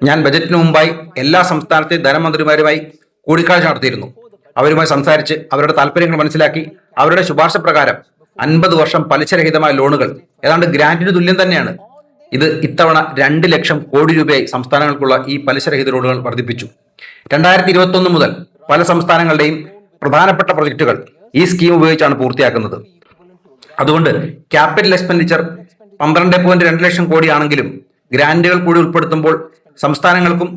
ഞാൻ ബജറ്റിന് മുമ്പായി എല്ലാ സംസ്ഥാനത്തെ ധനമന്ത്രിമാരുമായി കൂടിക്കാഴ്ച നടത്തിയിരുന്നു. അവരുമായി സംസാരിച്ച് അവരുടെ താല്പര്യങ്ങൾ മനസ്സിലാക്കി അവരുടെ ശുപാർശ പ്രകാരം 50 വർഷം പലിശരഹിതമായ ലോണുകൾ ഏതാണ്ട് ഗ്രാന്റിന് തുല്യം തന്നെയാണ്. ഇത് ഇത്തവണ 2 ലക്ഷം കോടി രൂപയായി സംസ്ഥാനങ്ങൾക്കുള്ള ഈ പലിശരഹിത ലോണുകൾ വർദ്ധിപ്പിച്ചു. 2021 മുതൽ പല സംസ്ഥാനങ്ങളുടെയും പ്രധാനപ്പെട്ട പ്രൊജക്ടുകൾ ഈ സ്കീം ഉപയോഗിച്ചാണ് പൂർത്തിയാക്കുന്നത്. അതുകൊണ്ട് ക്യാപിറ്റൽ എക്സ്പെൻഡിച്ചർ 12.2 ലക്ഷം കോടിയാണെങ്കിലും ഗ്രാന്റുകൾ കൂടി ഉൾപ്പെടുത്തുമ്പോൾ സംസ്ഥാനങ്ങൾക്കും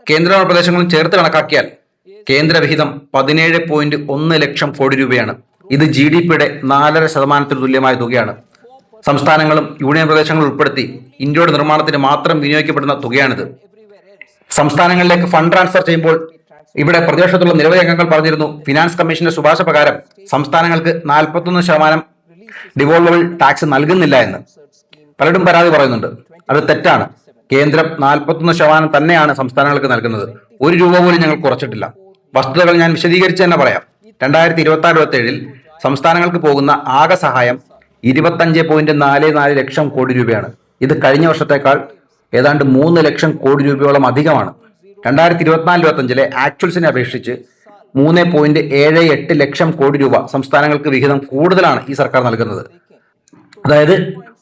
കേന്ദ്രഭരണ പ്രദേശങ്ങളും ചേർത്ത് കണക്കാക്കിയാൽ കേന്ദ്ര വിഹിതം 17.1 ലക്ഷം കോടി രൂപയാണ്. ഇത് GDP-യുടെ 4.5% തുല്യമായ തുകയാണ്. സംസ്ഥാനങ്ങളും യൂണിയൻ പ്രദേശങ്ങളും ഉൾപ്പെടുത്തി ഇന്ത്യയുടെ നിർമ്മാണത്തിന് മാത്രം വിനിയോഗിക്കപ്പെടുന്ന തുകയാണിത്. സംസ്ഥാനങ്ങളിലേക്ക് ഫണ്ട് ട്രാൻസ്ഫർ ചെയ്യുമ്പോൾ ഇവിടെ പ്രതിപക്ഷത്തുള്ള നിരവധി അംഗങ്ങൾ പറഞ്ഞിരുന്നു, ഫിനാൻസ് കമ്മീഷന്റെ ശുപാർശ പ്രകാരം സംസ്ഥാനങ്ങൾക്ക് 41% ഡിവോൾവബിൾ ടാക്സ് നൽകുന്നില്ല എന്ന്. പലരും പരാതി പറയുന്നുണ്ട്. അത് തെറ്റാണ്. കേന്ദ്രം 41% തന്നെയാണ് സംസ്ഥാനങ്ങൾക്ക് നൽകുന്നത്. 1 രൂപ പോലും ഞങ്ങൾ കുറച്ചിട്ടില്ല. വസ്തുതകൾ ഞാൻ വിശദീകരിച്ച് തന്നെ പറയാം. 2026-27 സംസ്ഥാനങ്ങൾക്ക് പോകുന്ന ആകെ സഹായം 25.44 ലക്ഷം കോടി രൂപയാണ്. ഇത് കഴിഞ്ഞ വർഷത്തേക്കാൾ ഏതാണ്ട് 3 ലക്ഷം കോടി രൂപയോളം അധികമാണ്. 2024-25 ആക്ച്വൽസിനെ അപേക്ഷിച്ച് 3.78 ലക്ഷം കോടി രൂപ സംസ്ഥാനങ്ങൾക്ക് വിഹിതം കൂടുതലാണ് ഈ സർക്കാർ നൽകുന്നത്. അതായത്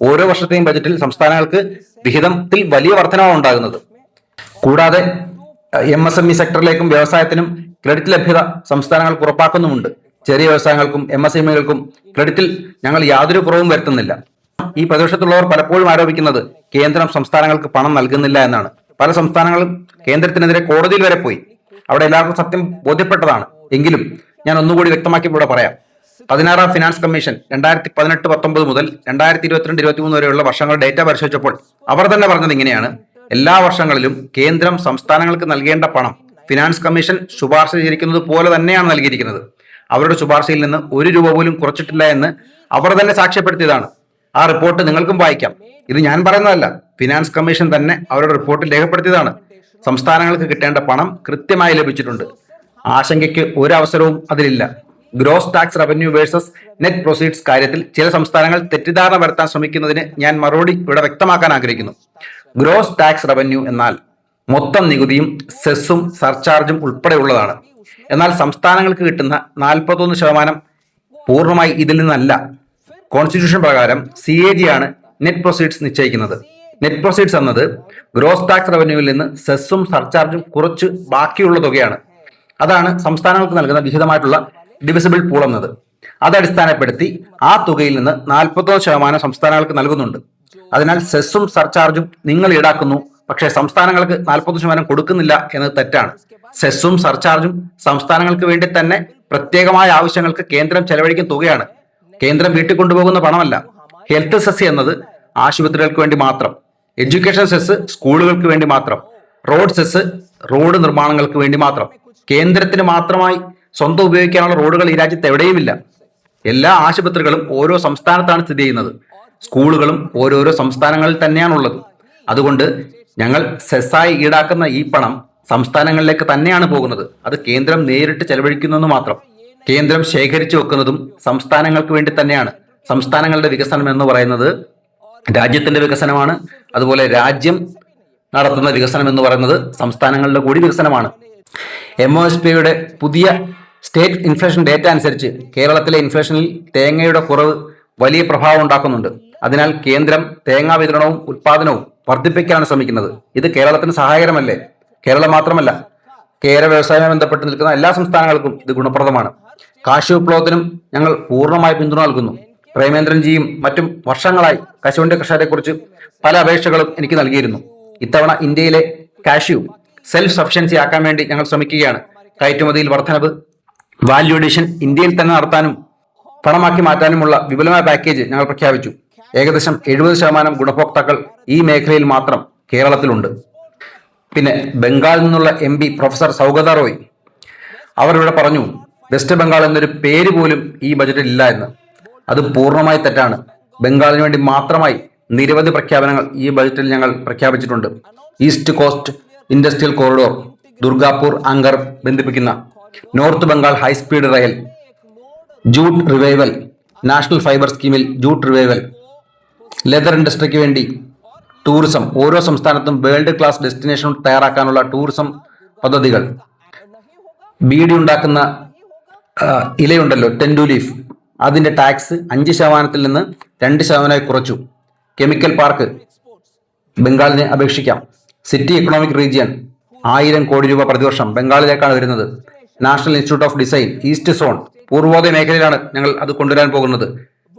ഓരോ വർഷത്തെയും ബജറ്റിൽ സംസ്ഥാനങ്ങൾക്ക് വിഹിതത്തിൽ വലിയ വർധനവാണ് ഉണ്ടാകുന്നത്. കൂടാതെ MSME സെക്ടറിലേക്കും വ്യവസായത്തിനും ക്രെഡിറ്റ് ലഭ്യത സംസ്ഥാനങ്ങൾക്ക് ഉറപ്പാക്കുന്നുമുണ്ട്. ചെറിയ വ്യവസായങ്ങൾക്കും MSMEകൾക്കും ക്രെഡിറ്റിൽ ഞങ്ങൾ യാതൊരു കുറവും വരുത്തുന്നില്ല. ഈ പ്രതിപക്ഷത്തുള്ളവർ പലപ്പോഴും ആരോപിക്കുന്നത് കേന്ദ്രം സംസ്ഥാനങ്ങൾക്ക് പണം നൽകുന്നില്ല എന്നാണ്. പല സംസ്ഥാനങ്ങളും കേന്ദ്രത്തിനെതിരെ കോടതിയിൽ വരെ പോയി. അവിടെ എല്ലാവർക്കും സത്യം ബോധ്യപ്പെട്ടതാണ്. എങ്കിലും ഞാൻ ഒന്നുകൂടി വ്യക്തമാക്കി ഇവിടെ പറയാം. 16ാം ഫിനാൻസ് കമ്മീഷൻ 2018-19 മുതൽ 2022-23 വരെയുള്ള വർഷങ്ങളുടെ ഡേറ്റ പരിശോധിച്ചപ്പോൾ അവർ തന്നെ പറഞ്ഞത് ഇങ്ങനെയാണ്: എല്ലാ വർഷങ്ങളിലും കേന്ദ്രം സംസ്ഥാനങ്ങൾക്ക് നൽകേണ്ട പണം ഫിനാൻസ് കമ്മീഷൻ ശുപാർശ ചെയ്തിരിക്കുന്നത് പോലെ തന്നെയാണ് നൽകിയിരിക്കുന്നത്. അവരുടെ ശുപാർശയിൽ നിന്ന് 1 രൂപ പോലും കുറച്ചിട്ടില്ല എന്ന് അവർ തന്നെ സാക്ഷ്യപ്പെടുത്തിയതാണ്. ആ റിപ്പോർട്ട് നിങ്ങൾക്കും വായിക്കാം. ഇത് ഞാൻ പറയുന്നതല്ല, ഫിനാൻസ് കമ്മീഷൻ തന്നെ അവരുടെ റിപ്പോർട്ടിൽ രേഖപ്പെടുത്തിയതാണ്. സംസ്ഥാനങ്ങൾക്ക് കിട്ടേണ്ട പണം കൃത്യമായി ലഭിച്ചിട്ടുണ്ട്. ആശങ്കയ്ക്ക് ഒരവസരവും അതിലില്ല. Gross tax revenue versus net proceeds കാര്യത്തിൽ ചില സംസ്ഥാനങ്ങൾ തെറ്റിദ്ധാരണ വരുത്താൻ ശ്രമിക്കുന്നതിന് ഞാൻ മറുപടി ഇവിടെ വ്യക്തമാക്കാൻ ആഗ്രഹിക്കുന്നു. ഗ്രോസ് ടാക്സ് റവന്യൂ എന്നാൽ മൊത്തം നികുതിയും സെസ്സും സർചാർജും ഉൾപ്പെടെയുള്ളതാണ്. എന്നാൽ സംസ്ഥാനങ്ങൾക്ക് കിട്ടുന്ന 41% പൂർണ്ണമായി ഇതിൽ നിന്നല്ല. കോൺസ്റ്റിറ്റ്യൂഷൻ പ്രകാരം CAG ആണ് നെറ്റ് പ്രൊസീഡ്സ് നിശ്ചയിക്കുന്നത്. നെറ്റ് പ്രൊസീഡ്സ് എന്നത് ഗ്രോസ് ടാക്സ് റവന്യൂവിൽ നിന്ന് സെസ്സും സർചാർജും കുറച്ച് ബാക്കിയുള്ള തുകയാണ്. അതാണ് സംസ്ഥാനങ്ങൾക്ക് നൽകുന്ന വിഹിതമായിട്ടുള്ള ഡിവിസിബിൾ പൂൾ എന്നത്. അത് അടിസ്ഥാനപ്പെടുത്തി ആ തുകയിൽ നിന്ന് 41% സംസ്ഥാനങ്ങൾക്ക് നൽകുന്നുണ്ട്. അതിനാൽ സെസ്സും സർചാർജും നിങ്ങൾ ഈടാക്കുന്നു, പക്ഷേ സംസ്ഥാനങ്ങൾക്ക് 40% കൊടുക്കുന്നില്ല എന്നത് തെറ്റാണ്. സെസ്സും സർചാർജും സംസ്ഥാനങ്ങൾക്ക് വേണ്ടി തന്നെ പ്രത്യേകമായ ആവശ്യങ്ങൾക്ക് കേന്ദ്രം ചെലവഴിക്കുന്ന തുകയാണ്. കേന്ദ്രം വീട്ടിൽ കൊണ്ടുപോകുന്ന പണമല്ല. ഹെൽത്ത് സെസ് എന്നത് ആശുപത്രികൾക്ക് വേണ്ടി മാത്രം, എഡ്യൂക്കേഷൻ സെസ് സ്കൂളുകൾക്ക് വേണ്ടി മാത്രം, റോഡ് സെസ് റോഡ് നിർമ്മാണങ്ങൾക്ക് വേണ്ടി മാത്രം. കേന്ദ്രത്തിന് മാത്രമായി സ്വന്തം ഉപയോഗിക്കാനുള്ള റോഡുകൾ ഈ രാജ്യത്ത് എവിടെയുമില്ല. എല്ലാ ആശുപത്രികളും ഓരോ സംസ്ഥാനത്താണ് സ്ഥിതി ചെയ്യുന്നത്. സ്കൂളുകളും ഓരോരോ സംസ്ഥാനങ്ങളിൽ തന്നെയാണുള്ളത്. അതുകൊണ്ട് ഞങ്ങൾ സെസ്സായി ഈടാക്കുന്ന ഈ പണം സംസ്ഥാനങ്ങളിലേക്ക് തന്നെയാണ് പോകുന്നത്. അത് കേന്ദ്രം നേരിട്ട് ചെലവഴിക്കുന്നെന്ന് മാത്രം. കേന്ദ്രം ശേഖരിച്ചു വെക്കുന്നതും സംസ്ഥാനങ്ങൾക്ക് വേണ്ടി തന്നെയാണ്. സംസ്ഥാനങ്ങളുടെ വികസനം എന്ന് പറയുന്നത് രാജ്യത്തിന്റെ വികസനമാണ്. അതുപോലെ രാജ്യം നടത്തുന്ന വികസനം എന്ന് പറയുന്നത് സംസ്ഥാനങ്ങളുടെ കൂടി വികസനമാണ്. MOSPയുടെ പുതിയ സ്റ്റേറ്റ് ഇൻഫ്ലേഷൻ ഡേറ്റ അനുസരിച്ച് കേരളത്തിലെ ഇൻഫ്ലേഷനിൽ തേങ്ങയുടെ കുറവ് വലിയ പ്രഭാവം ഉണ്ടാക്കുന്നുണ്ട്. അതിനാൽ കേന്ദ്രം തേങ്ങാ വിതരണവും ഉത്പാദനവും വർദ്ധിപ്പിക്കാനാണ് ശ്രമിക്കുന്നത്. ഇത് കേരളത്തിന് സഹായകരമല്ലേ? കേരളം മാത്രമല്ല, കേര വ്യവസായവുമായി ബന്ധപ്പെട്ട് നിൽക്കുന്ന എല്ലാ സംസ്ഥാനങ്ങൾക്കും ഇത് ഗുണപ്രദമാണ്. കാർഷിക വിപ്ലവത്തിനും ഞങ്ങൾ പൂർണ്ണമായി പിന്തുണ നൽകുന്നു. പ്രേമേന്ദ്രൻജിയും മറ്റും വർഷങ്ങളായി കശുവണ്ടി കർഷകരെക്കുറിച്ച് പല അപേക്ഷകളും എനിക്ക് നൽകിയിരുന്നു. ഇത്തവണ ഇന്ത്യയിലെ കാഷ്യൂ സെൽഫ് സഫിഷ്യൻസി ആക്കാൻ വേണ്ടി ഞങ്ങൾ ശ്രമിക്കുകയാണ്. കയറ്റുമതിയിൽ വർധനവ്, വാല്യൂ അഡീഷൻ ഇന്ത്യയിൽ തന്നെ നടത്താനും പണമാക്കി മാറ്റാനുമുള്ള വിപുലമായ പാക്കേജ് ഞങ്ങൾ പ്രഖ്യാപിച്ചു. ഏകദേശം 70% ഗുണഭോക്താക്കൾ ഈ മേഖലയിൽ മാത്രം കേരളത്തിലുണ്ട്. പിന്നെ ബംഗാളിൽ നിന്നുള്ള MP പ്രൊഫസർ സൗഗത റോയ് അവർ ഇവിടെ പറഞ്ഞു, വെസ്റ്റ് ബംഗാൾ എന്നൊരു പേര് പോലും ഈ ബജറ്റിൽ ഇല്ല എന്ന്. അത് പൂർണ്ണമായി തെറ്റാണ്. ബംഗാളിന് വേണ്ടി മാത്രമായി നിരവധി പ്രഖ്യാപനങ്ങൾ ഈ ബജറ്റിൽ ഞങ്ങൾ പ്രഖ്യാപിച്ചിട്ടുണ്ട്. East coast industrial corridor, Durgapur അങ്കർ ബന്ധിപ്പിക്കുന്ന north Bengal high speed rail, jute revival, national fibre സ്കീമിൽ ജൂട്ട് റിവൈവൽ, ലെതർ ഇൻഡസ്ട്രിക്ക് വേണ്ടി ടൂറിസം, ഓരോ സംസ്ഥാനത്തും വേൾഡ് ക്ലാസ് ഡെസ്റ്റിനേഷൻ തയ്യാറാക്കാനുള്ള ടൂറിസം പദ്ധതികൾ, ബീഡി ഉണ്ടാക്കുന്ന ഇലയുണ്ടല്ലോ, ടെൻഡു ലീഫ്, അതിന്റെ ടാക്സ് 5% നിന്ന് 2% കുറച്ചു. കെമിക്കൽ പാർക്ക് ബംഗാളിന് അപേക്ഷിക്കാം. സിറ്റി എക്കണോമിക് റീജിയൻ 1000 കോടി രൂപ പ്രതിവർഷം ബംഗാളിലേക്കാണ് വരുന്നത്. National institute of design east zone, Purvodaya മേഖലയിലാണ് ഞങ്ങൾ അത് കൊണ്ടുവരാൻ പോകുന്നത്.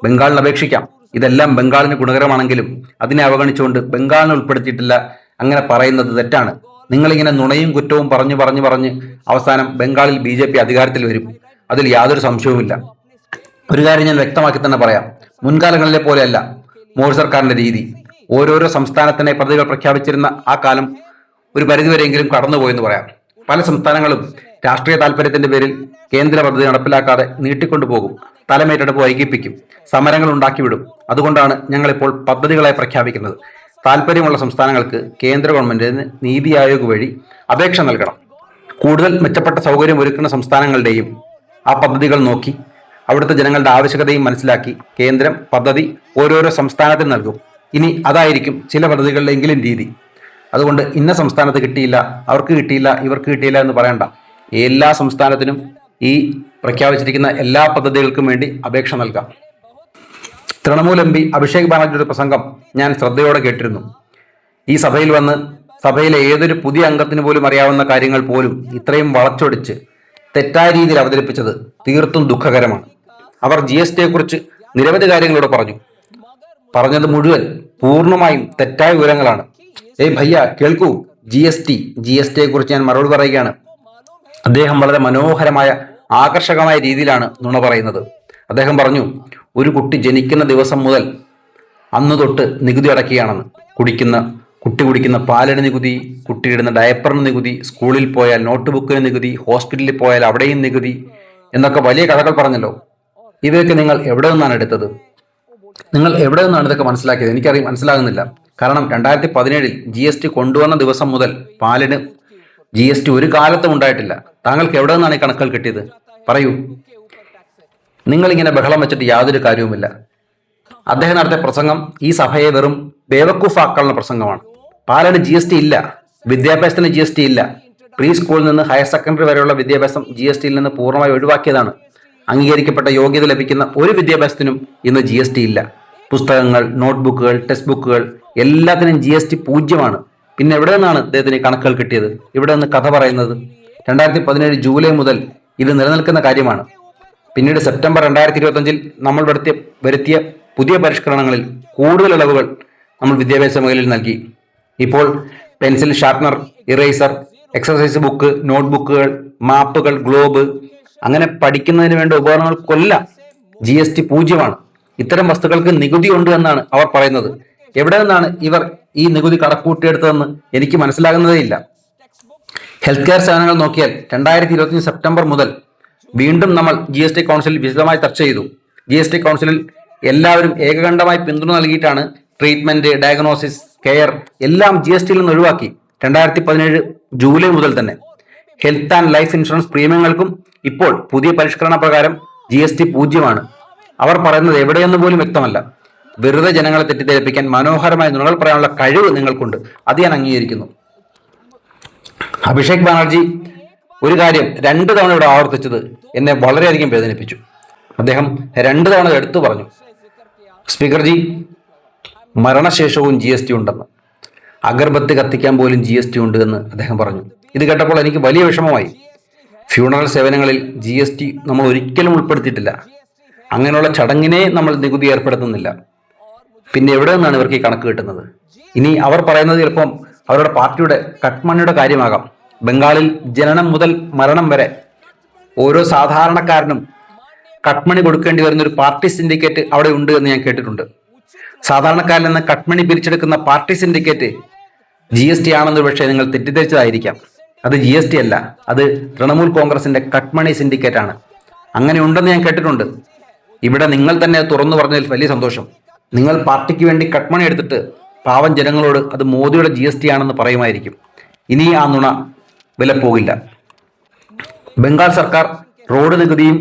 ബംഗാളിന് അപേക്ഷിക്കാം. ഇതെല്ലാം ബംഗാളിന് ഗുണകരമാണെങ്കിലും അതിനെ അവഗണിച്ചുകൊണ്ട് ബംഗാളിനെ ഉൾപ്പെടുത്തിയിട്ടില്ല. അങ്ങനെ പറയുന്നത് തെറ്റാണ്. നിങ്ങളിങ്ങനെ നുണയും കുറ്റവും പറഞ്ഞ് അവസാനം ബംഗാളിൽ BJP അധികാരത്തിൽ വരും. അതിൽ യാതൊരു സംശയവുമില്ല. ഒരു കാര്യം ഞാൻ വ്യക്തമാക്കി തന്നെ പറയാം. മുൻകാലങ്ങളിലെ പോലെയല്ല മോദി സർക്കാരിന്റെ രീതി. ഓരോരോ സംസ്ഥാനത്തിനെ പദ്ധതികൾ പ്രഖ്യാപിച്ചിരുന്ന ആ കാലം ഒരു പരിധിവരെയെങ്കിലും കടന്നുപോയെന്ന് പറയാം. പല സംസ്ഥാനങ്ങളും രാഷ്ട്രീയ താല്പര്യത്തിന്റെ പേരിൽ കേന്ദ്ര പദ്ധതി നടപ്പിലാക്കാതെ നീട്ടിക്കൊണ്ടുപോകും, തലമേറ്റെടുപ്പ് വൈകിപ്പിക്കും, സമരങ്ങൾ ഉണ്ടാക്കിവിടും. അതുകൊണ്ടാണ് ഞങ്ങളിപ്പോൾ പദ്ധതികളായി പ്രഖ്യാപിക്കുന്നത്. താല്പര്യമുള്ള സംസ്ഥാനങ്ങൾക്ക് കേന്ദ്ര ഗവൺമെന്റിന് നീതി ആയോഗ് വഴി അപേക്ഷ നൽകണം. കൂടുതൽ മെച്ചപ്പെട്ട സൗകര്യം ഒരുക്കുന്ന സംസ്ഥാനങ്ങളുടെയും ആ പദ്ധതികൾ നോക്കി അവിടുത്തെ ജനങ്ങളുടെ ആവശ്യകതയും മനസ്സിലാക്കി കേന്ദ്രം പദ്ധതി ഓരോരോ സംസ്ഥാനത്തിന് നൽകും. ഇനി അതായിരിക്കും ചില പദ്ധതികളിലെങ്കിലും രീതി. അതുകൊണ്ട് ഇന്ന സംസ്ഥാനത്ത് കിട്ടിയില്ല, അവർക്ക് കിട്ടിയില്ല, ഇവർക്ക് കിട്ടിയില്ല എന്ന് പറയണ്ട. എല്ലാ സംസ്ഥാനത്തിനും ഈ പ്രഖ്യാപിച്ചിരിക്കുന്ന എല്ലാ പദ്ധതികൾക്കും വേണ്ടി അപേക്ഷ നൽകാം. തൃണമൂൽ MP അഭിഷേക് ബാനർജിയുടെ പ്രസംഗം ഞാൻ ശ്രദ്ധയോടെ കേട്ടിരുന്നു. ഈ സഭയിൽ വന്ന് സഭയിലെ ഏതൊരു പുതിയ അംഗത്തിന് പോലും അറിയാവുന്ന കാര്യങ്ങൾ പോലും ഇത്രയും വളച്ചൊടിച്ച് തെറ്റായ രീതിയിൽ അവതരിപ്പിച്ചത് തീർത്തും ദുഃഖകരമാണ്. അവർ GST കുറിച്ച് നിരവധി കാര്യങ്ങളോട് പറഞ്ഞത് മുഴുവൻ പൂർണ്ണമായും തെറ്റായ വിവരങ്ങളാണ്. ഭയ്യ കേൾക്കൂ, GST കുറിച്ച് ഞാൻ മറുപടി പറയുകയാണ്. അദ്ദേഹം വളരെ മനോഹരമായ ആകർഷകമായ രീതിയിലാണ് നുണ പറയുന്നത്. അദ്ദേഹം പറഞ്ഞു, ഒരു കുട്ടി ജനിക്കുന്ന ദിവസം മുതൽ അന്ന് തൊട്ട് നികുതി അടയ്ക്കുകയാണെന്ന്. കുട്ടി കുടിക്കുന്ന പാലിന് നികുതി, കുട്ടിയിടുന്ന ഡയപ്പറിന് നികുതി, സ്കൂളിൽ പോയാൽ നോട്ട് ബുക്കിന് നികുതി, ഹോസ്പിറ്റലിൽ പോയാൽ അവിടെയും നികുതി എന്നൊക്കെ വലിയ കഥകൾ പറഞ്ഞല്ലോ. ഇവയൊക്കെ നിങ്ങൾ എവിടെ നിന്നാണ് എടുത്തത്? നിങ്ങൾ എവിടെ നിന്നാണ് ഇതൊക്കെ മനസ്സിലാക്കിയത്? എനിക്കറിയാം, മനസ്സിലാകുന്നില്ല. കാരണം 2017 GST കൊണ്ടുവന്ന ദിവസം മുതൽ പാലിന് GST ഒരു കാലത്തും ഉണ്ടായിട്ടില്ല. താങ്കൾക്ക് എവിടെ നിന്നാണ് ഈ കണക്കുകൾ കിട്ടിയത്? പറയൂ. നിങ്ങളിങ്ങനെ ബഹളം വെച്ചിട്ട് യാതൊരു കാര്യവുമില്ല. അദ്ദേഹം നടത്തിയ പ്രസംഗം ഈ സഭയെ വെറും ബേവക്കൂഫാക്കാനുള്ള പ്രസംഗമാണ്. പാലിന് GST ഇല്ല, വിദ്യാഭ്യാസത്തിന് GST ഇല്ല. പ്രീ സ്കൂളിൽ നിന്ന് ഹയർ സെക്കൻഡറി വരെയുള്ള വിദ്യാഭ്യാസം GSTയിൽ നിന്ന് പൂർണ്ണമായി ഒഴിവാക്കിയതാണ്. അംഗീകരിക്കപ്പെട്ട യോഗ്യത ലഭിക്കുന്ന ഒരു വിദ്യാഭ്യാസത്തിനും ഇന്ന് GST ഇല്ല. പുസ്തകങ്ങൾ, നോട്ട്ബുക്കുകൾ, ടെക്സ്റ്റ് ബുക്കുകൾ എല്ലാത്തിനും GST 0. പിന്നെ എവിടെ നിന്നാണ് അദ്ദേഹത്തിന് കണക്കുകൾ കിട്ടിയത്? ഇവിടെ നിന്ന് കഥ പറയുന്നത് 2017 ജൂലൈ മുതൽ ഇത് നിലനിൽക്കുന്ന കാര്യമാണ്. പിന്നീട് സെപ്റ്റംബർ 2025 നമ്മൾ വരുത്തിയ പുതിയ പരിഷ്കരണങ്ങളിൽ കൂടുതൽ ഇളവുകൾ നമ്മൾ വിദ്യാഭ്യാസ മേഖലയിൽ നൽകി. ഇപ്പോൾ pencil, sharpener, eraser, exercise book, നോട്ട്ബുക്കുകൾ, മാപ്പുകൾ, ഗ്ലോബ്, അങ്ങനെ പഠിക്കുന്നതിന് വേണ്ട ഉപകരണങ്ങൾക്കെല്ലാം GST 0. ഇത്തരം വസ്തുക്കൾക്ക് നികുതി ഉണ്ട് എന്നാണ് അവർ പറയുന്നത്. എവിടെ നിന്നാണ് ഇവർ ഈ നികുതി കണക്കൂട്ടിയെടുത്തതെന്ന് എനിക്ക് മനസ്സിലാകുന്നതേ ഇല്ല. ഹെൽത്ത് കെയർ സേവനങ്ങൾ നോക്കിയാൽ 2025 സെപ്റ്റംബർ മുതൽ വീണ്ടും നമ്മൾ GST കൗൺസിലിൽ വിശദമായി ചർച്ച ചെയ്തു. GST കൗൺസിലിൽ എല്ലാവരും ഏകകണ്ഠമായി പിന്തുണ നൽകിയിട്ടാണ് ട്രീറ്റ്മെന്റ്, ഡയഗ്നോസിസ്, കെയർ എല്ലാം GSTയിൽ നിന്ന് ഒഴിവാക്കി. 2017 ജൂലൈ മുതൽ തന്നെ ഹെൽത്ത് ആൻഡ് ലൈഫ് ഇൻഷുറൻസ് പ്രീമിയങ്ങൾക്കും ഇപ്പോൾ പുതിയ പരിഷ്കരണ പ്രകാരം GST 0. അവർ പറയുന്നത് എവിടെയെന്ന് പോലും വ്യക്തമല്ല. വെറുതെ ജനങ്ങളെ തെറ്റിദ്ധരിപ്പിക്കാൻ മനോഹരമായ നുണകൾ പറയാനുള്ള കഴിവ് നിങ്ങൾക്കുണ്ട്. അത് ഞാൻ അംഗീകരിക്കുന്നു. അഭിഷേക് ബാനർജി ഒരു കാര്യം 2 തവണ ഇവിടെ ആവർത്തിച്ചത് എന്നെ വളരെയധികം വേദനിപ്പിച്ചു. അദ്ദേഹം 2 തവണ എടുത്തു പറഞ്ഞു, സ്പീക്കർജി, മരണശേഷവും GST ഉണ്ടെന്ന്, അഗർബത്തി കത്തിക്കാൻ പോലും GST ഉണ്ട് എന്ന് അദ്ദേഹം പറഞ്ഞു. ഇത് കേട്ടപ്പോൾ എനിക്ക് വലിയ വിഷമമായി. ഫ്യൂണറൽ സേവനങ്ങളിൽ GST നമ്മൾ ഒരിക്കലും ഉൾപ്പെടുത്തിയിട്ടില്ല. അങ്ങനെയുള്ള ചടങ്ങിനെ നമ്മൾ നികുതി ഏർപ്പെടുത്തുന്നില്ല. പിന്നെ എവിടെ നിന്നാണ് ഇവർക്ക് ഈ കണക്ക് കിട്ടുന്നത്? ഇനി അവർ പറയുന്നത് ചിലപ്പം അവരുടെ പാർട്ടിയുടെ കട്ട്മണിയുടെ കാര്യമാകാം. ബംഗാളിൽ ജനനം മുതൽ മരണം വരെ ഓരോ സാധാരണക്കാരനും കട്ട്മണി കൊടുക്കേണ്ടി വരുന്ന ഒരു പാർട്ടി സിൻഡിക്കേറ്റ് അവിടെ ഉണ്ട് എന്ന് ഞാൻ കേട്ടിട്ടുണ്ട്. സാധാരണക്കാരിൽ നിന്ന് കട്ട്മണി പിരിച്ചെടുക്കുന്ന പാർട്ടി സിൻഡിക്കേറ്റ് GST ആണെന്ന് പക്ഷേ നിങ്ങൾ തെറ്റിദ്ധരിച്ചതായിരിക്കാം. അത് GST അല്ല, അത് തൃണമൂൽ കോൺഗ്രസിന്റെ കട്ട്മണി സിൻഡിക്കേറ്റ് ആണ്. അങ്ങനെ ഉണ്ടെന്ന് ഞാൻ കേട്ടിട്ടുണ്ട്. ഇവിടെ നിങ്ങൾ തന്നെ തുറന്നു പറഞ്ഞതിൽ വലിയ സന്തോഷം. നിങ്ങൾ പാർട്ടിക്ക് വേണ്ടി കട്ട്മണി എടുത്തിട്ട് പാവം ജനങ്ങളോട് അത് മോദിയുടെ GST ആണെന്ന് പറയുമായിരിക്കും. ഇനി ആ നുണ വില പോകില്ല. ബംഗാൾ സർക്കാർ റോഡ് നികുതിയും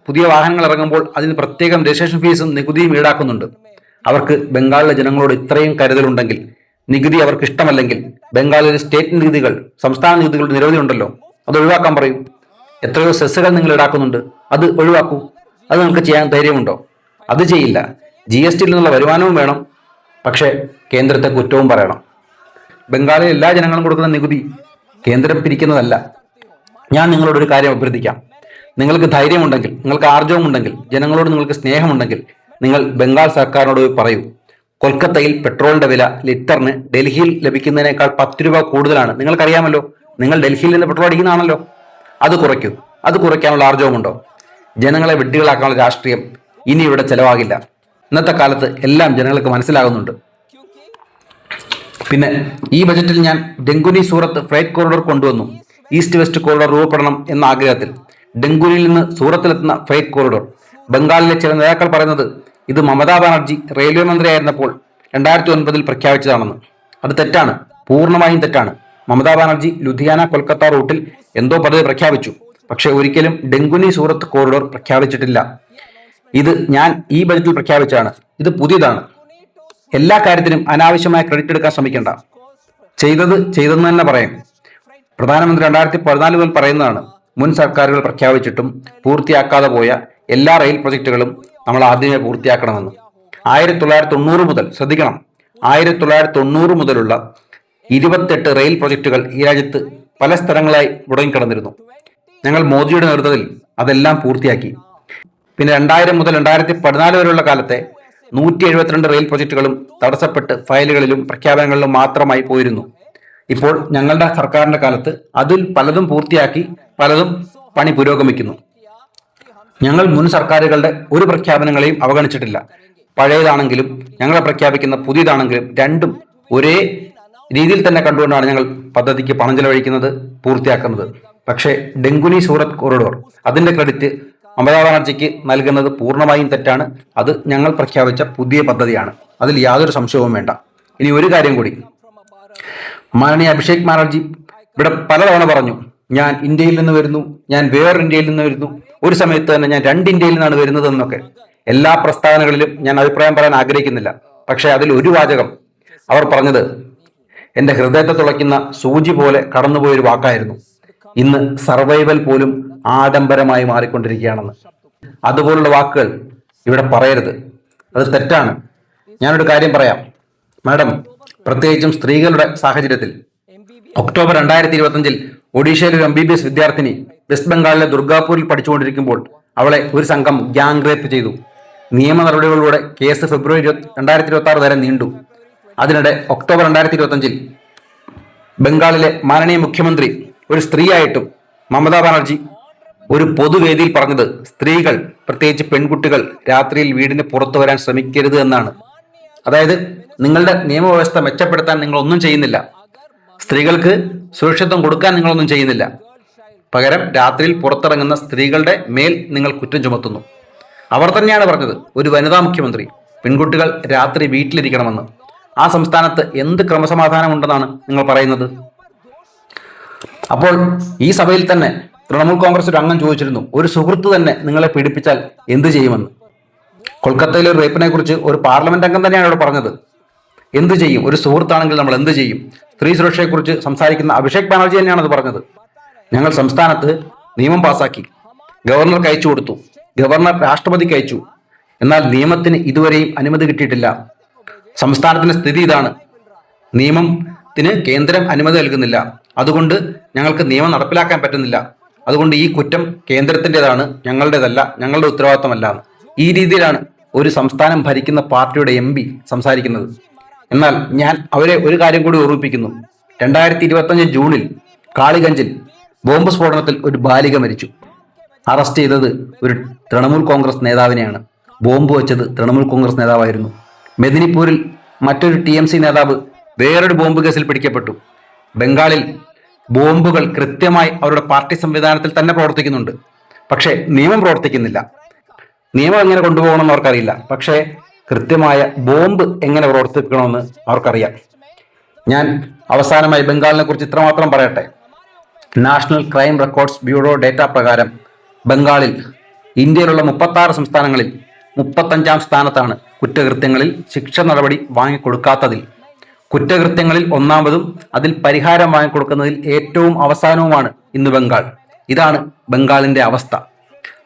പുതിയ വാഹനങ്ങൾ ഇറങ്ങുമ്പോൾ അതിന് പ്രത്യേകം രജിസ്ട്രേഷൻ ഫീസും നികുതിയും ഈടാക്കുന്നുണ്ട്. അവർക്ക് ബംഗാളിലെ ജനങ്ങളോട് ഇത്രയും കരുതലുണ്ടെങ്കിൽ, നികുതി അവർക്ക് ഇഷ്ടമല്ലെങ്കിൽ, ബംഗാളിലെ സ്റ്റേറ്റ് നികുതികൾ, സംസ്ഥാന നികുതികൾ നിരവധി ഉണ്ടല്ലോ, അത് ഒഴിവാക്കാൻ പറയൂ. എത്രയോ സെസ്സുകൾ നിങ്ങൾ ഈടാക്കുന്നുണ്ട്, അത് ഒഴിവാക്കൂ. അത് നിങ്ങൾക്ക് ചെയ്യാൻ ധൈര്യമുണ്ടോ? അത് ചെയ്യില്ല. GSTയിൽ നിന്നുള്ള വരുമാനവും വേണം, പക്ഷേ കേന്ദ്രത്തെ കുറ്റവും പറയണം. ബംഗാളിലെ എല്ലാ ജനങ്ങളും കൊടുക്കുന്ന നികുതി കേന്ദ്രം പിരിക്കുന്നതല്ല. ഞാൻ നിങ്ങളോടൊരു കാര്യം അഭ്യർത്ഥിക്കാം. നിങ്ങൾക്ക് ധൈര്യമുണ്ടെങ്കിൽ, നിങ്ങൾക്ക് ആർജവമുണ്ടെങ്കിൽ, ജനങ്ങളോട് നിങ്ങൾക്ക് സ്നേഹമുണ്ടെങ്കിൽ, നിങ്ങൾ ബംഗാൾ സർക്കാരിനോട് പറയൂ, കൊൽക്കത്തയിൽ പെട്രോളിന്റെ വില ലിറ്ററിന് ഡൽഹിയിൽ ലഭിക്കുന്നതിനേക്കാൾ 10 രൂപ കൂടുതലാണ്. നിങ്ങൾക്കറിയാമല്ലോ, നിങ്ങൾ ഡൽഹിയിൽ നിന്ന് പെട്രോൾ അടിക്കുന്നതാണല്ലോ. അത് കുറയ്ക്കൂ. അത് കുറയ്ക്കാനുള്ള ആർജവമുണ്ടോ? ജനങ്ങളെ വിഡ്ഢികളാക്കാനുള്ള രാഷ്ട്രീയം ഇനി ഇവിടെ ചെലവാകില്ല. ഇന്നത്തെ കാലത്ത് എല്ലാം ജനങ്ങൾക്ക് മനസ്സിലാകുന്നുണ്ട്. പിന്നെ ഈ ബജറ്റിൽ ഞാൻ ഡെങ്കുനി സൂറത്ത് ഫ്രൈറ്റ് കോറിഡോർ കൊണ്ടുവന്നു. ഈസ്റ്റ് വെസ്റ്റ് കോറിഡോർ രൂപപ്പെടണം എന്ന ആഗ്രഹത്തിൽ ഡെങ്കുനിയിൽ നിന്ന് സൂറത്തിലെത്തുന്ന ഫ്രൈറ്റ് കോറിഡോർ. ബംഗാളിലെ ചില നേതാക്കൾ പറയുന്നത് ഇത് മമതാ ബാനർജി റെയിൽവേ മന്ത്രിയായിരുന്നപ്പോൾ 2009 പ്രഖ്യാപിച്ചതാണെന്ന്. അത് തെറ്റാണ്, പൂർണ്ണമായും തെറ്റാണ്. മമതാ ബാനർജി ലുധിയാന കൊൽക്കത്ത റൂട്ടിൽ എന്തോ പദ്ധതി പ്രഖ്യാപിച്ചു, പക്ഷെ ഒരിക്കലും ഡെങ്കുനി സൂറത്ത് കോറിഡോർ പ്രഖ്യാപിച്ചിട്ടില്ല. ഇത് ഞാൻ ഈ ബജറ്റിൽ പ്രഖ്യാപിച്ചാണ്. ഇത് പുതിയതാണ്. എല്ലാ കാര്യത്തിനും അനാവശ്യമായ ക്രെഡിറ്റ് എടുക്കാൻ ശ്രമിക്കേണ്ട. ചെയ്തത് ചെയ്തെന്ന് തന്നെ പറയാം. പ്രധാനമന്ത്രി 2014 മുതൽ പറയുന്നതാണ്, മുൻ സർക്കാരുകൾ പ്രഖ്യാപിച്ചിട്ടും പൂർത്തിയാക്കാതെ പോയ എല്ലാ റെയിൽ പ്രൊജക്ടുകളും നമ്മൾ ആദ്യമേ പൂർത്തിയാക്കണമെന്ന്. 1990 മുതൽ, ശ്രദ്ധിക്കണം, 1990 മുതലുള്ള 28 റെയിൽ പ്രൊജക്ടുകൾ ഈ രാജ്യത്ത് പല സ്ഥലങ്ങളായി മുടങ്ങിക്കിടന്നിരുന്നു. ഞങ്ങൾ മോദിയുടെ നേതൃത്വത്തിൽ അതെല്ലാം പൂർത്തിയാക്കി. പിന്നെ 2000 മുതൽ 2014 വരെയുള്ള കാലത്തെ 172 റെയിൽ പ്രൊജക്ടുകളും തടസ്സപ്പെട്ട് ഫയലുകളിലും പ്രഖ്യാപനങ്ങളിലും മാത്രമായി പോയിരുന്നു. ഇപ്പോൾ ഞങ്ങളുടെ സർക്കാരിന്റെ കാലത്ത് അതിൽ പലതും പൂർത്തിയാക്കി, പലതും പണി പുരോഗമിക്കുന്നു. ഞങ്ങൾ മുൻ സർക്കാരുകളുടെ ഒരു പ്രഖ്യാപനങ്ങളെയും അവഗണിച്ചിട്ടില്ല. പഴയതാണെങ്കിലും ഞങ്ങൾ പ്രഖ്യാപിക്കുന്ന പുതിയതാണെങ്കിലും രണ്ടും ഒരേ രീതിയിൽ തന്നെ കണ്ടുകൊണ്ടാണ് ഞങ്ങൾ പദ്ധതിക്ക് പണം ചെലവഴിക്കുന്നത്, പൂർത്തിയാക്കുന്നത്. പക്ഷേ ഡെങ്കുനി സൂറത്ത് കോറിഡോർ, അതിന്റെ ക്രെഡിറ്റ് മമതാ ബാനർജിക്ക് നൽകുന്നത് പൂർണ്ണമായും തെറ്റാണ്. അത് ഞങ്ങൾ പ്രഖ്യാപിച്ച പുതിയ പദ്ധതിയാണ്, അതിൽ യാതൊരു സംശയവും വേണ്ട. ഇനി ഒരു കാര്യം കൂടി, മാനനീയ അഭിഷേക് ബാനർജി ഇവിടെ പലതവണ പറഞ്ഞു, ഞാൻ ഇന്ത്യയിൽ നിന്ന് വരുന്നു, ഞാൻ വേറൊരു ഇന്ത്യയിൽ നിന്ന് വരുന്നു, ഒരു സമയത്ത് തന്നെ ഞാൻ 2 ഇന്ത്യയിൽ നിന്നാണ് വരുന്നത് എന്നൊക്കെ. എല്ലാ പ്രസ്താവനകളിലും ഞാൻ അഭിപ്രായം പറയാൻ ആഗ്രഹിക്കുന്നില്ല. പക്ഷെ അതിൽ ഒരു വാചകം അവർ പറഞ്ഞത് എന്റെ ഹൃദയത്തെ തുളയ്ക്കുന്ന സൂചി പോലെ കടന്നുപോയൊരു വാക്കായിരുന്നു. ഇന്ന് സർവൈവൽ പോലും ആഡംബരമായി മാറിക്കൊണ്ടിരിക്കുകയാണെന്ന്. അതുപോലുള്ള വാക്കുകൾ ഇവിടെ പറയരുത്, അത് തെറ്റാണ്. ഞാനൊരു കാര്യം പറയാം മാഡം, പ്രത്യേകിച്ചും സ്ത്രീകളുടെ സാഹചര്യത്തിൽ. ഒക്ടോബർ 2025 ഒഡീഷയിലെ ഒരു MBBS വിദ്യാർത്ഥിനി വെസ്റ്റ് ബംഗാളിലെ ദുർഗാപൂരിൽ പഠിച്ചുകൊണ്ടിരിക്കുമ്പോൾ അവളെ ഒരു സംഘം ഗ്യാങ് റേപ്പ് ചെയ്തു. നിയമ നടപടികളിലൂടെ കേസ് ഫെബ്രുവരി 2026 വരെ നീണ്ടു. അതിനിടെ ഒക്ടോബർ 2025 ബംഗാളിലെ മാനനീയ മുഖ്യമന്ത്രി ഒരു സ്ത്രീയായിട്ടും മമതാ ബാനർജി ഒരു പൊതുവേദിയിൽ പറഞ്ഞത് സ്ത്രീകൾ, പ്രത്യേകിച്ച് പെൺകുട്ടികൾ, രാത്രിയിൽ വീടിന് പുറത്തു വരാൻ ശ്രമിക്കരുത് എന്നാണ്. അതായത് നിങ്ങളുടെ നിയമവ്യവസ്ഥ മെച്ചപ്പെടുത്താൻ നിങ്ങൾ ഒന്നും ചെയ്യുന്നില്ല, സ്ത്രീകൾക്ക് സുരക്ഷിതത്വം കൊടുക്കാൻ നിങ്ങളൊന്നും ചെയ്യുന്നില്ല. പകരം രാത്രിയിൽ പുറത്തിറങ്ങുന്ന സ്ത്രീകളുടെ മേൽ നിങ്ങൾ കുറ്റം ചുമത്തുന്നു. അവർ തന്നെയാണ് പറഞ്ഞത്, ഒരു വനിതാ മുഖ്യമന്ത്രി, പെൺകുട്ടികൾ രാത്രി വീട്ടിലിരിക്കണമെന്ന്. ആ സംസ്ഥാനത്ത് എന്ത് ക്രമസമാധാനം ഉണ്ടെന്നാണ് നിങ്ങൾ പറയുന്നത്? അപ്പോൾ ഈ സഭയിൽ തന്നെ തൃണമൂൽ കോൺഗ്രസ് ഒരു അംഗം ചോദിച്ചിരുന്നു, ഒരു സുഹൃത്ത് തന്നെ നിങ്ങളെ പീഡിപ്പിച്ചാൽ എന്ത് ചെയ്യുമെന്ന്. കൊൽക്കത്തയിലെ ഒരു റേപ്പിനെ കുറിച്ച് ഒരു പാർലമെന്റ് അംഗം തന്നെയാണ് ഇവിടെ പറഞ്ഞത്. എന്ത് ചെയ്യും? ഒരു സുഹൃത്താണെങ്കിൽ നമ്മൾ എന്ത് ചെയ്യും? സ്ത്രീ സുരക്ഷയെക്കുറിച്ച് സംസാരിക്കുന്ന അഭിഷേക് ബാനർജി തന്നെയാണ് അത് പറഞ്ഞത്. ഞങ്ങൾ സംസ്ഥാനത്ത് നിയമം പാസാക്കി, ഗവർണർക്ക് അയച്ചു കൊടുത്തു, ഗവർണർ രാഷ്ട്രപതിക്ക് അയച്ചു. എന്നാൽ നിയമത്തിന് ഇതുവരെയും അനുമതി കിട്ടിയിട്ടില്ല. സംസ്ഥാനത്തിന്റെ സ്ഥിതി ഇതാണ്, നിയമത്തിന് കേന്ദ്രം അനുമതി നൽകുന്നില്ല. അതുകൊണ്ട് ഞങ്ങൾക്ക് നിയമം നടപ്പിലാക്കാൻ പറ്റുന്നില്ല. അതുകൊണ്ട് ഈ കുറ്റം കേന്ദ്രത്തിൻ്റെതാണ്, ഞങ്ങളുടേതല്ല, ഞങ്ങളുടെ ഉത്തരവാദിത്തമല്ല. ഈ രീതിയിലാണ് ഒരു സംസ്ഥാനം ഭരിക്കുന്ന പാർട്ടിയുടെ MP സംസാരിക്കുന്നത്. എന്നാൽ ഞാൻ അവരെ ഒരു കാര്യം കൂടി ഓർമ്മിപ്പിക്കുന്നു. 2025 ജൂണിൽ കാളിഗഞ്ചിൽ ബോംബ് സ്ഫോടനത്തിൽ ഒരു ബാലിക മരിച്ചു. അറസ്റ്റ് ചെയ്തത് ഒരു തൃണമൂൽ കോൺഗ്രസ് നേതാവിനെയാണ്. ബോംബ് വെച്ചത് തൃണമൂൽ കോൺഗ്രസ് നേതാവായിരുന്നു. മെദിനിപ്പൂരിൽ മറ്റൊരു TMC നേതാവ് വേറൊരു ബോംബ് കേസിൽ പിടിക്കപ്പെട്ടു. ബംഗാളിൽ ബോംബുകൾ കൃത്യമായി അവരുടെ പാർട്ടി സംവിധാനത്തിൽ തന്നെ പ്രവർത്തിക്കുന്നുണ്ട്. പക്ഷേ നിയമം പ്രവർത്തിക്കുന്നില്ല. നിയമം എങ്ങനെ കൊണ്ടുപോകണമെന്ന് അവർക്കറിയില്ല. പക്ഷേ കൃത്യമായ ബോംബ് എങ്ങനെ പ്രവർത്തിപ്പിക്കണമെന്ന് അവർക്കറിയാം. ഞാൻ അവസാനമായി ബംഗാളിനെ കുറിച്ച് ഇത്രമാത്രം പറയട്ടെ. National crime records bureau data പ്രകാരം ബംഗാളിൽ ഇന്ത്യയിലുള്ള 36 സംസ്ഥാനങ്ങളിൽ 35-ാം സ്ഥാനത്താണ് കുറ്റകൃത്യങ്ങളിൽ ശിക്ഷ നടപടി വാങ്ങിക്കൊടുക്കാത്തതിൽ. കുറ്റകൃത്യങ്ങളിൽ 1-ാമതും അതിൽ പരിഹാരം വാങ്ങിക്കൊടുക്കുന്നതിൽ ഏറ്റവും അവസാനവുമാണ് ഇന്ന് ബംഗാൾ. ഇതാണ് ബംഗാളിന്റെ അവസ്ഥ.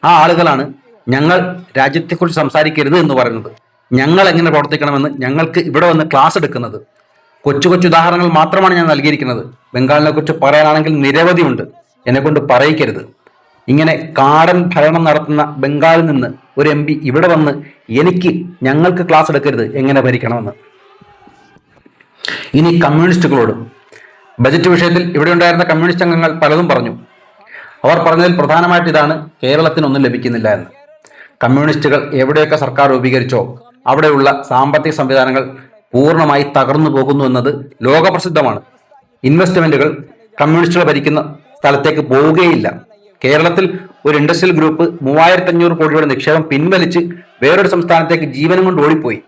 ആ ആളുകളാണ് ഞങ്ങൾ രാജ്യത്തെക്കുറിച്ച് സംസാരിക്കരുത് എന്ന് പറയുന്നത്, ഞങ്ങൾ എങ്ങനെ പ്രവർത്തിക്കണമെന്ന് ഞങ്ങൾക്ക് ഇവിടെ വന്ന് ക്ലാസ് എടുക്കുന്നത്. കൊച്ചു കൊച്ചു ഉദാഹരണങ്ങൾ മാത്രമാണ് ഞാൻ നൽകിയിരിക്കുന്നത്. ബംഗാളിനെ കുറിച്ച് പറയാനാണെങ്കിൽ നിരവധിയുണ്ട്. എന്നെക്കൊണ്ട് പറയിക്കരുത്. ഇങ്ങനെ കാടൻ ഭരണം നടത്തുന്ന ബംഗാളിൽ നിന്ന് ഒരു MP ഇവിടെ വന്ന് ഞങ്ങൾക്ക് ക്ലാസ് എടുക്കരുത് എങ്ങനെ ഭരിക്കണമെന്ന്. ഇനി കമ്മ്യൂണിസ്റ്റുകളോട് ബജറ്റ് വിഷയത്തിൽ ഇവിടെ ഉണ്ടായിരുന്ന കമ്മ്യൂണിസ്റ്റ് അംഗങ്ങൾ പലതും പറഞ്ഞു. അവർ പറഞ്ഞതിൽ പ്രധാനമായിട്ട് ഇതാണ്: കേരളത്തിനൊന്നും ലഭിക്കുന്നില്ല എന്ന്. കമ്മ്യൂണിസ്റ്റുകൾ എവിടെയൊക്കെ സർക്കാർ രൂപീകരിച്ചോ അവിടെയുള്ള സാമ്പത്തിക സംവിധാനങ്ങൾ പൂർണ്ണമായി തകർന്നു പോകുന്നു എന്നത് ലോകപ്രസിദ്ധമാണ്. ഇൻവെസ്റ്റ്മെന്റുകൾ കമ്മ്യൂണിസ്റ്റുകൾ ഭരിക്കുന്ന സ്ഥലത്തേക്ക് പോവുകയില്ല. കേരളത്തിൽ ഒരു ഇൻഡസ്ട്രിയൽ ഗ്രൂപ്പ് 3500 കോടിയുടെ നിക്ഷേപം പിൻവലിച്ച് വേറൊരു സംസ്ഥാനത്തേക്ക് ജീവനും കൊണ്ട് ഓടിപ്പോയി.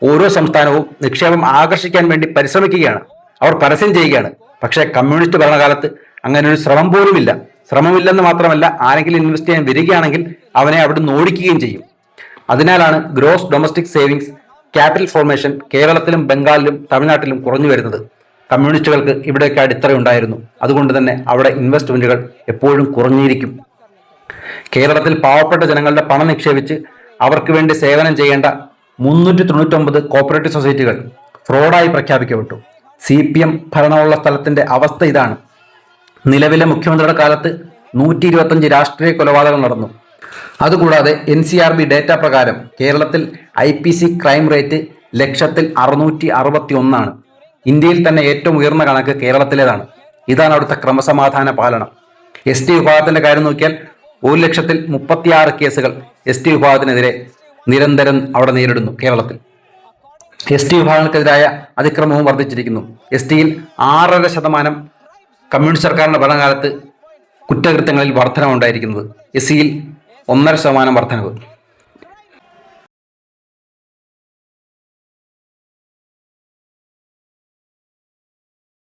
ഓരോ സംസ്ഥാനവും നിക്ഷേപം ആകർഷിക്കാൻ വേണ്ടി പരിശ്രമിക്കുകയാണ്, അവർ പരസ്യം ചെയ്യുകയാണ്. പക്ഷേ കമ്മ്യൂണിസ്റ്റ് ഭരണകാലത്ത് അങ്ങനെ ഒരു ശ്രമം പോലുമില്ല. ശ്രമമില്ലെന്ന് മാത്രമല്ല, ആരെങ്കിലും ഇൻവെസ്റ്റ് ചെയ്യാൻ വരികയാണെങ്കിൽ അവനെ അവിടുന്ന് ഓടിക്കുകയും ചെയ്യും. അതിനാലാണ് gross domestic savings, capital formation കേരളത്തിലും ബംഗാളിലും തമിഴ്നാട്ടിലും കുറഞ്ഞു വരുന്നത്. കമ്മ്യൂണിസ്റ്റുകൾക്ക് ഇവിടെയൊക്കെ അടിത്തറയുണ്ടായിരുന്നു. അതുകൊണ്ട് തന്നെ അവിടെ ഇൻവെസ്റ്റ്മെന്റുകൾ എപ്പോഴും കുറഞ്ഞിരിക്കും. കേരളത്തിൽ പാവപ്പെട്ട ജനങ്ങളുടെ പണം നിക്ഷേപിച്ച് അവർക്ക് വേണ്ടി സേവനം ചെയ്യേണ്ട 399 കോപ്പറേറ്റീവ് സൊസൈറ്റികൾ ഫ്രോഡായി പ്രഖ്യാപിക്കപ്പെട്ടു. CPM ഭരണമുള്ള സ്ഥലത്തിന്റെ അവസ്ഥ ഇതാണ്. നിലവിലെ മുഖ്യമന്ത്രിയുടെ കാലത്ത് 125 രാഷ്ട്രീയ കൊലപാതകങ്ങൾ നടന്നു. അതുകൂടാതെ NCRB ഡേറ്റ പ്രകാരം കേരളത്തിൽ IPC ക്രൈം റേറ്റ് ലക്ഷത്തിൽ 661 ഇന്ത്യയിൽ തന്നെ ഏറ്റവും ഉയർന്ന കണക്ക് കേരളത്തിലേതാണ്. ഇതാണ് അവിടുത്തെ ക്രമസമാധാന പാലനം. ST വിഭാഗത്തിന്റെ കാര്യം നോക്കിയാൽ 1,36,000 കേസുകൾ ST വിഭാഗത്തിനെതിരെ നിരന്തരം അവിടെ നേരിടുന്നു. കേരളത്തിൽ ST വിഭാഗങ്ങൾക്കെതിരായ അതിക്രമവും വർദ്ധിച്ചിരിക്കുന്നു. STയിൽ 6.5% കമ്മ്യൂണിസ്റ്റ് സർക്കാരിന്റെ ഭരണകാലത്ത് കുറ്റകൃത്യങ്ങളിൽ വർധനവുണ്ടായിരിക്കുന്നത്. SCയിൽ 1.5% വർധനവ്.